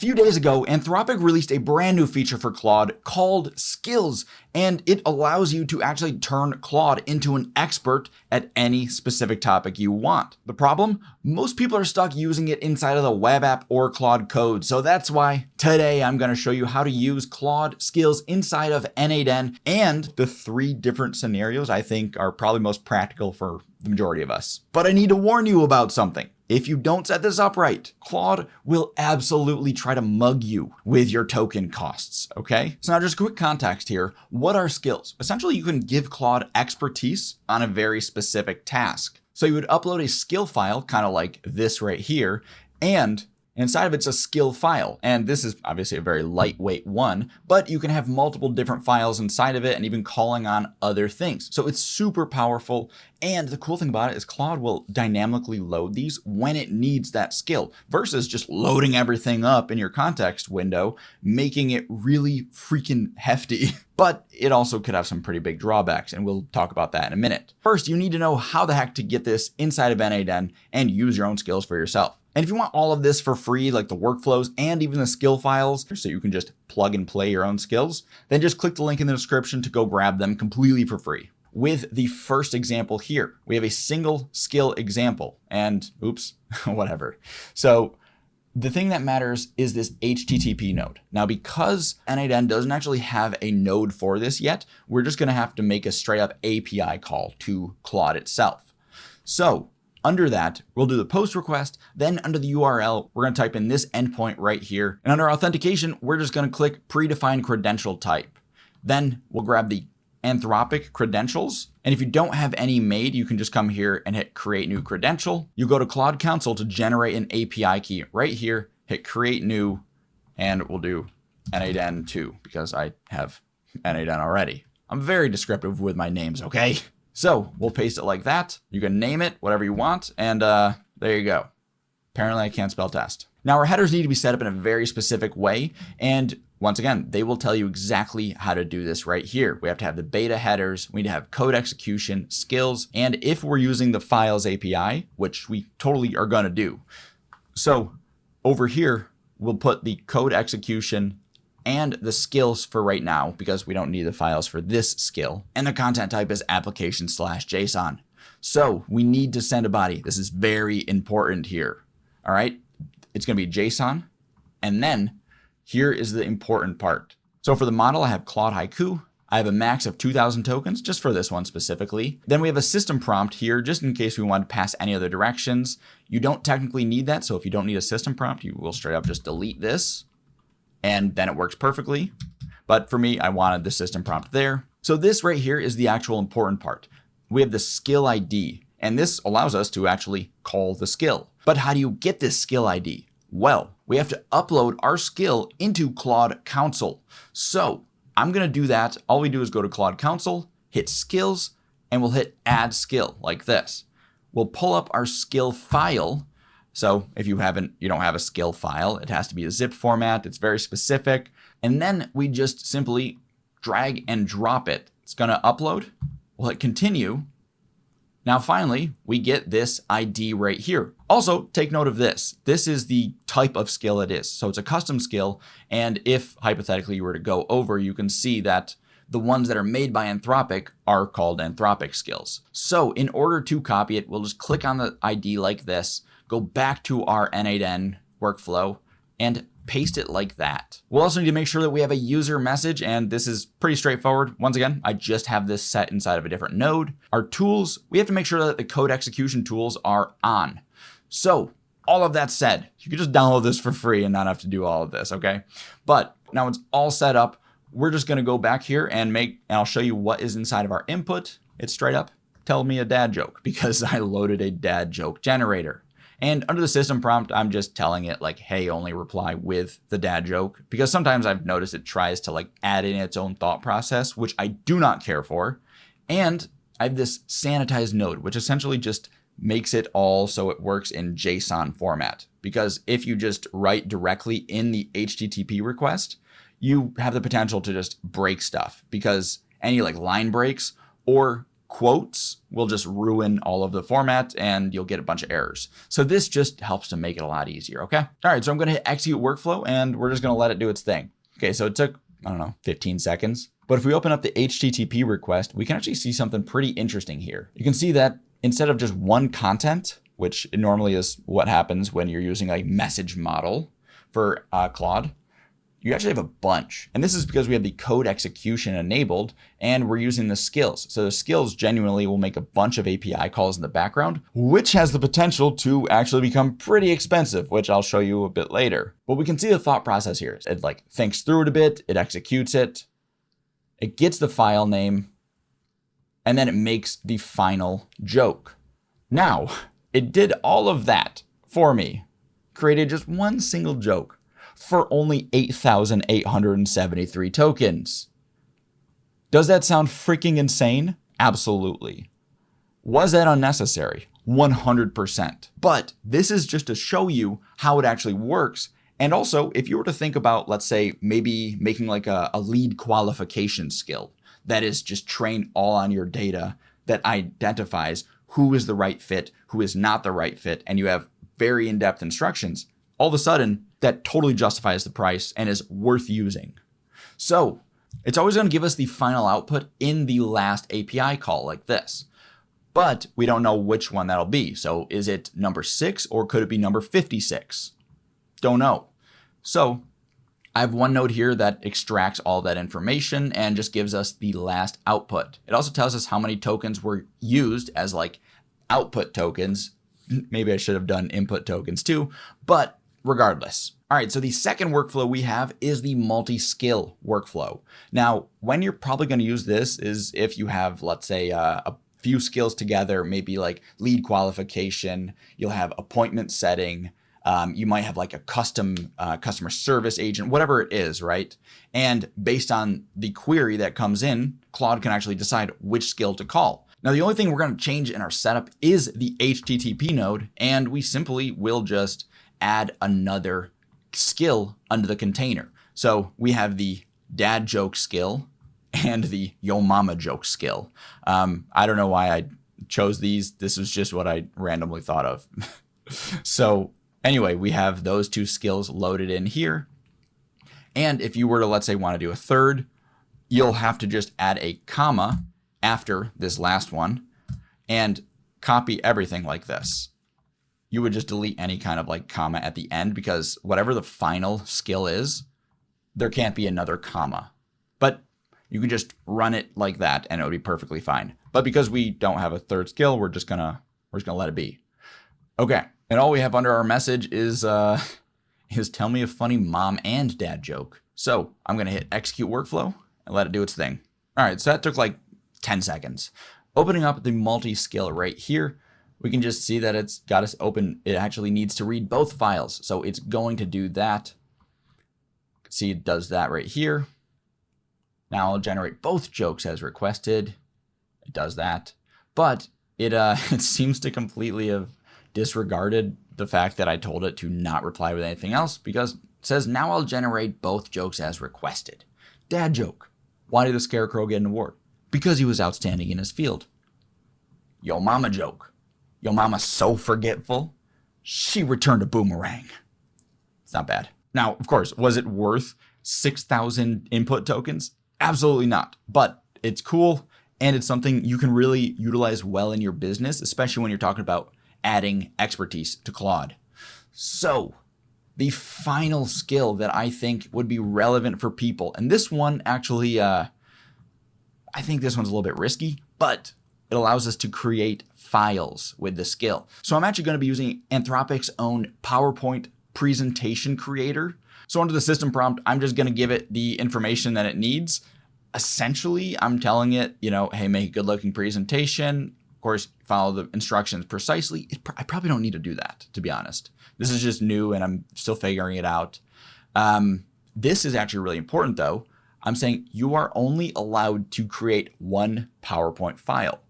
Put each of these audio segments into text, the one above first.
A few days ago, Anthropic released a brand new feature for Claude called Skills, and it allows you to actually turn Claude into an expert at any specific topic you want. The problem? Most people are stuck using it inside of the web app or Claude code, so that's why today I'm going to show you how to use Claude Skills inside of n8n and the 3 different scenarios I think are probably most practical for the majority of us. But I need to warn you about something. If you don't set this up right, Claude will absolutely try to mug you with your token costs, okay? So now just quick context here. What are skills? Essentially, you can give Claude expertise on a very specific task. So you would upload a skill file, kind of like this right here, and inside of it's a skill file. And this is obviously a very lightweight one, but you can have multiple different files inside of it and even calling on other things. So it's super powerful. And the cool thing about it is Claude will dynamically load these when it needs that skill versus just loading everything up in your context window, making it really freaking hefty. But it also could have some pretty big drawbacks, and we'll talk about that in a minute. First, you need to know how the heck to get this inside of n8n and use your own skills for yourself. And if you want all of this for free, like the workflows and even the skill files, so you can just plug and play your own skills, then just click the link in the description to go grab them completely for free. With the first example here, we have a single skill example, and oops, whatever. So the thing that matters is this HTTP node. Now, because n8n doesn't actually have a node for this yet, we're just gonna have to make a straight up API call to Claude itself. So under that, we'll do the post request. Then under the URL, we're going to type in this endpoint right here. And under authentication, we're just going to click predefined credential type. Then we'll grab the Anthropic credentials. And if you don't have any made, you can just come here and hit create new credential. You go to Claude Console to generate an API key right here, hit create new, and we'll do n8n2 because I have n8n already. I'm very descriptive with my names, okay? So we'll paste it like that. You can name it whatever you want. And there you go. Apparently I can't spell test. Now our headers need to be set up in a very specific way. And once again, they will tell you exactly how to do this right here. We have to have the beta headers. We need to have code execution, skills. And if we're using the files API, which we totally are going to do. So over here, we'll put the code execution and the skills for right now, because we don't need the files for this skill. And the content type is application/JSON. So we need to send a body. This is very important here. All right. It's going to be JSON. And then here is the important part. So for the model, I have Claude Haiku. I have a max of 2,000 tokens just for this one specifically. Then we have a system prompt here, just in case we want to pass any other directions. You don't technically need that. So if you don't need a system prompt, you will straight up just delete this. And then it works perfectly. But for me, I wanted the system prompt there. So this right here is the actual important part. We have the skill ID, and this allows us to actually call the skill. But how do you get this skill ID? Well, we have to upload our skill into Claude Console. So I'm going to do that. All we do is go to Claude Console, hit skills, and we'll hit add skill like this. We'll pull up our skill file. So if you don't have a skill file, it has to be a zip format. It's very specific. And then we just simply drag and drop it. It's going to upload. We'll hit continue. Now, finally, we get this ID right here. Also, take note of this. This is the type of skill it is. So it's a custom skill. And if hypothetically you were to go over, you can see that the ones that are made by Anthropic are called Anthropic skills. So in order to copy it, we'll just click on the ID like this, go back to our n8n workflow and paste it like that. We'll also need to make sure that we have a user message, and this is pretty straightforward. Once again, I just have this set inside of a different node. Our tools, we have to make sure that the code execution tools are on. So all of that said, you can just download this for free and not have to do all of this, okay? But now it's all set up. We're just gonna go back here and I'll show you what is inside of our input. It's straight up, tell me a dad joke, because I loaded a dad joke generator. And under the system prompt, I'm just telling it like, hey, only reply with the dad joke, because sometimes I've noticed it tries to like add in its own thought process, which I do not care for. And I have this sanitized node, which essentially just makes it all so it works in JSON format. Because if you just write directly in the HTTP request, you have the potential to just break stuff, because any like line breaks or quotes will just ruin all of the format and you'll get a bunch of errors. So this just helps to make it a lot easier, okay? All right, so I'm gonna hit execute workflow and we're just gonna let it do its thing. Okay, so it took, I don't know, 15 seconds. But if we open up the HTTP request, we can actually see something pretty interesting here. You can see that instead of just one content, which normally is what happens when you're using a message model for Claude, you actually have a bunch. And this is because we have the code execution enabled and we're using the skills. So the skills genuinely will make a bunch of API calls in the background, which has the potential to actually become pretty expensive, which I'll show you a bit later. But we can see the thought process here. It like thinks through it a bit, it executes it, it gets the file name, and then it makes the final joke. Now, it did all of that for me, created just one single joke for only 8,873 tokens. Does that sound freaking insane? Absolutely. Was that unnecessary? 100%. But this is just to show you how it actually works. And also, if you were to think about, let's say, maybe making like a lead qualification skill that is just trained all on your data that identifies who is the right fit, who is not the right fit, and you have very in-depth instructions, all of a sudden, that totally justifies the price and is worth using. So it's always going to give us the final output in the last API call like this, but we don't know which one that'll be. So is it number 6 or could it be number 56? Don't know. So I have one node here that extracts all that information and just gives us the last output. It also tells us how many tokens were used as like output tokens. Maybe I should have done input tokens too, but regardless. All right, so the second workflow we have is the multi-skill workflow. Now, when you're probably going to use this is if you have, let's say, a few skills together, maybe like lead qualification, you'll have appointment setting, you might have like a custom customer service agent, whatever it is, right? And based on the query that comes in, Claude can actually decide which skill to call. Now, the only thing we're going to change in our setup is the HTTP node, and we simply will just add another skill under the container. So we have the dad joke skill and the yo mama joke skill. I don't know why I chose these. This was just what I randomly thought of. So anyway, we have those two skills loaded in here. And if you were to, let's say, want to do a third, you'll have to just add a comma after this last one and copy everything like this. You would just delete any kind of like comma at the end because whatever the final skill is, there can't be another comma. But you can just run it like that and it would be perfectly fine. But because we don't have a third skill, we're just gonna let it be. Okay, and all we have under our message is tell me a funny mom and dad joke. So I'm gonna hit execute workflow and let it do its thing. All right, so that took like 10 seconds. Opening up the multi-skill right here, we can just see that it's got us open. It actually needs to read both files. So it's going to do that. See, it does that right here. Now I'll generate both jokes as requested. It does that. But it seems to completely have disregarded the fact that I told it to not reply with anything else because it says, now I'll generate both jokes as requested. Dad joke. Why did the scarecrow get an award? Because he was outstanding in his field. Yo mama joke. Yo mama's so forgetful, she returned a boomerang. It's not bad. Now, of course, was it worth 6,000 input tokens? Absolutely not. But it's cool and it's something you can really utilize well in your business, especially when you're talking about adding expertise to Claude. So the final skill that I think would be relevant for people, and this one actually, I think this one's a little bit risky, but it allows us to create files with the skill. So I'm actually going to be using Anthropic's own PowerPoint presentation creator. So under the system prompt, I'm just going to give it the information that it needs. Essentially, I'm telling it, hey, make a good looking presentation. Of course, follow the instructions precisely. I probably don't need to do that, to be honest. This is just new and I'm still figuring it out. This is actually really important though. I'm saying you are only allowed to create one PowerPoint file.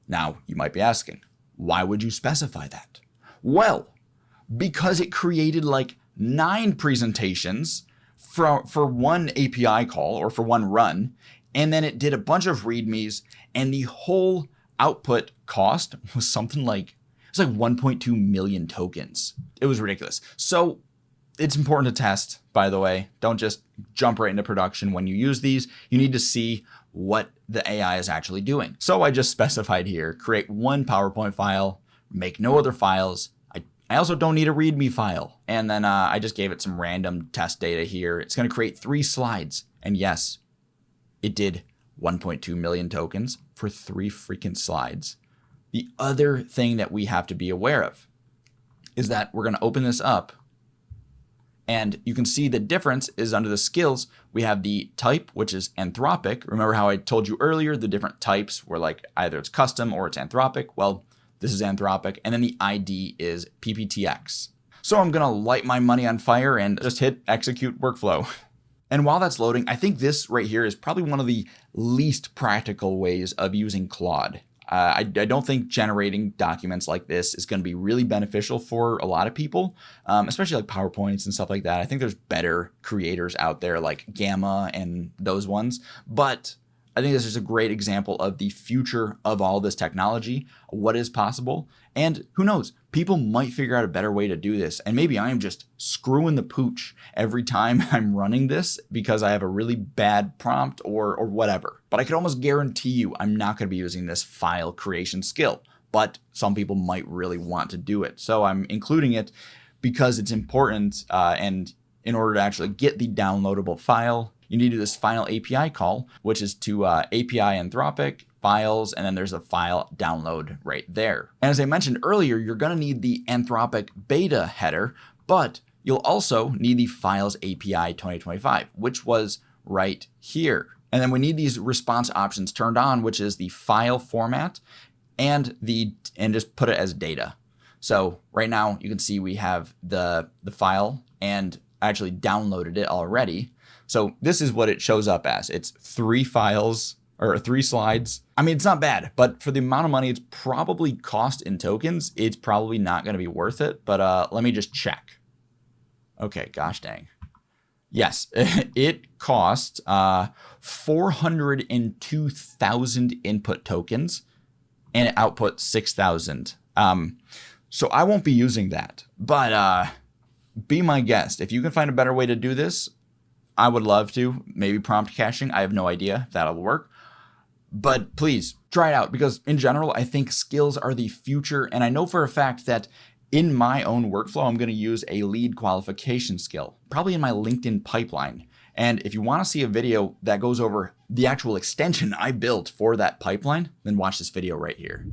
Now, you might be asking, why would you specify that? Well, because it created like 9 presentations for one API call or for one run, and then it did a bunch of READMEs, and the whole output cost was something like, it's like 1.2 million tokens. It was ridiculous. So it's important to test, by the way. Don't just jump right into production when you use these. You need to see what the AI is actually doing. So I just specified here, create one PowerPoint file, make no other files. I also don't need a README file. And then I just gave it some random test data here. It's going to create 3 slides. And yes, it did 1.2 million tokens for 3 freaking slides. The other thing that we have to be aware of is that we're going to open this up, and you can see the difference is under the skills. We have the type, which is Anthropic. Remember how I told you earlier, the different types were like either it's custom or it's Anthropic. Well, this is Anthropic. And then the ID is PPTX. So I'm going to light my money on fire and just hit execute workflow. And while that's loading, I think this right here is probably one of the least practical ways of using Claude. I don't think generating documents like this is going to be really beneficial for a lot of people, especially like PowerPoints and stuff like that. I think there's better creators out there like Gamma and those ones. But I think this is a great example of the future of all this technology, what is possible. And who knows, people might figure out a better way to do this. And maybe I am just screwing the pooch every time I'm running this because I have a really bad prompt or whatever. But I could almost guarantee you I'm not going to be using this file creation skill. But some people might really want to do it. So I'm including it because it's important. And in order to actually get the downloadable file, you need to do this final API call, which is to API Anthropic files, and then there's a file download right there. And as I mentioned earlier, you're going to need the Anthropic beta header, but you'll also need the files API 2025, which was right here. And then we need these response options turned on, which is the file format and just put it as data. So right now you can see we have the file and actually downloaded it already. So this is what it shows up as. It's 3 files or 3 slides. I mean, it's not bad, but for the amount of money it's probably cost in tokens, it's probably not going to be worth it. But let me just check. Okay, gosh dang. Yes, it cost 402,000 input tokens and it output 6,000. So I won't be using that, but be my guest. If you can find a better way to do this, I would love to. Maybe prompt caching. I have no idea if that'll work. But please try it out because in general, I think skills are the future. And I know for a fact that in my own workflow, I'm going to use a lead qualification skill, probably in my LinkedIn pipeline. And if you want to see a video that goes over the actual extension I built for that pipeline, then watch this video right here.